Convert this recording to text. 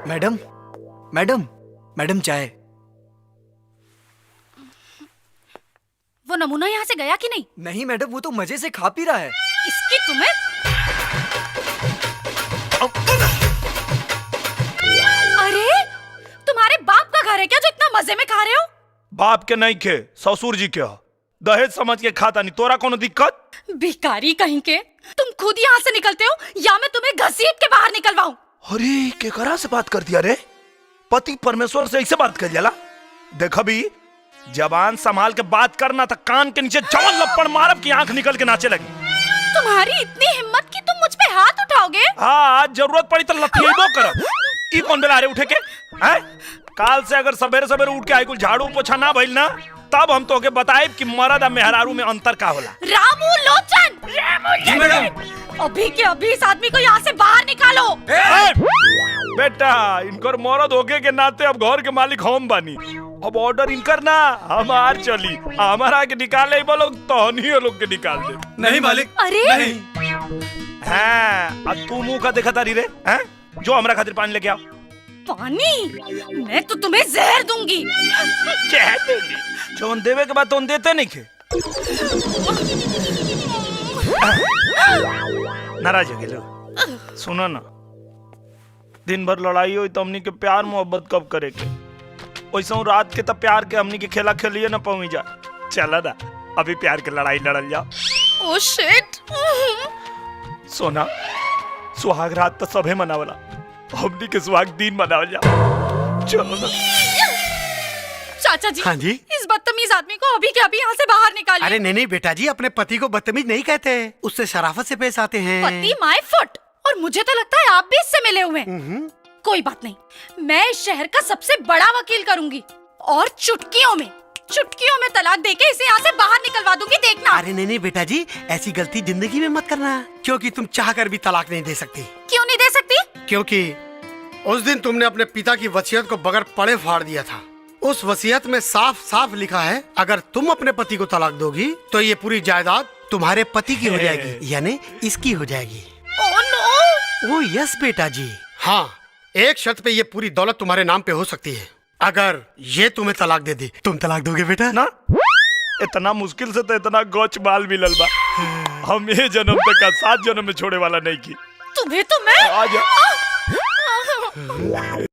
Madam, madam, madam चाय। वो नमूना यहाँ से गया कि नहीं? नहीं मैडम, वो तो मजे से खा पी रहा है। इसकी तुम्हें। अरे तुम्हारे बाप का घर है क्या जो इतना मजे में खा रहे हो? बाप के नहीं खे, ससुर जी के। दहेज समझ के खाता नहीं, तोरा कोनो दिक्कत? भिखारी कहीं के, तुम खुद यहाँ से निकलते हो या मैं तुम्हें घसीट के बाहर निकलवाऊं? अरे केकरा से बात कर दिया रे? पति परमेश्वर से ऐसे बात कर जाला? देख अभी जबान संभाल के बात करना था, कान के नीचे जवन लपड़ मारब की आंख निकल के नाचे लगी। तुम्हारी इतनी हिम्मत कि तुम मुझ पे हाथ उठाओगे? हाँ, जरूरत पड़ी तो लथेबो करब। ई कौन बेला रे उठे के? हैं? काल से अगर सवेरे सवेरे उठ के आई कुल झाड़ू पोछा ना भइल ना, तब हम तोके बताएब कि मर्द आ मेहरारू में अंतर का होला। रामू लोचन! जी मैडम। अभी के अभी इस आदमी को यहाँ से बाहर निकालो। बेटा, इनकर मर्द होके के नाते अब घर के मालिक हम बानी। अब ऑर्डर इनकर ना हमार चली। हमारा के निकाले बोलो तहनी लोग के निकाल दे। नहीं मालिक। अरे नहीं। हाँ, अब तू मुंह का देखा तारी रे? हैं? जो हमरा खातिर पानी लेके आओ। पानी? मैं तो तुम्हें जहर दूंगी। जहर देगी? जो देवे के बाद तो देते नहीं खे। नाराज हो गए। सुनो ना, दिन भर लड़ाई हुई तो हमनी के प्यार मोहब्बत कब करे के? वैसे रात के तब प्यार के हमनी के खेला खेलिए ना पहुंच जा। चला ना, अभी प्यार के लड़ाई लड़ल जाओ। Oh shit. सोना, सुहाग रात तो सबे मनावला, हमनी के सुहाग दिन मनावल जाओ। चलो ना। चाचा जी। हाँ जी। इस बदतमीज आदमी को अभी के अभी यहाँ से बाहर निकालिए। अरे नहीं नहीं बेटा जी, अपने पति को बदतमीज नहीं कहते, उससे शराफत से पेश आते हैं। पति माय फुट। और मुझे तो लगता है आप भी इससे मिले हुए हैं। कोई बात नहीं, मैं इस शहर का सबसे बड़ा वकील करूंगी और चुटकियों में तलाक देके इसे यहाँ से बाहर निकलवा दूंगी, देखना। अरे नहीं नहीं बेटा जी, ऐसी गलती जिंदगी में मत करना, क्योंकि तुम चाहकर भी तलाक नहीं दे सकती। क्यों नहीं दे सकती? क्योंकि उस दिन तुमने अपने पिता की वसीयत को बगैर पढ़े फाड़ दिया था। उस वसीयत में साफ साफ लिखा है, अगर तुम अपने पति को तलाक दोगी तो ये पूरी जायदाद तुम्हारे पति की हो जाएगी, यानी इसकी हो जाएगी। Oh no! ओह यस बेटा जी। हाँ, एक शर्त पे ये पूरी दौलत तुम्हारे नाम पे हो सकती है। अगर ये तुम्हें तलाक दे दी, तुम तलाक दोगे बेटा? ना, इतना मुश्किल से तो इतना गोच बाल मिलल बा। हम ये जन्म तक 7 जन्म में छोड़े वाला नहीं की। तुम्हें तो मैं आजा।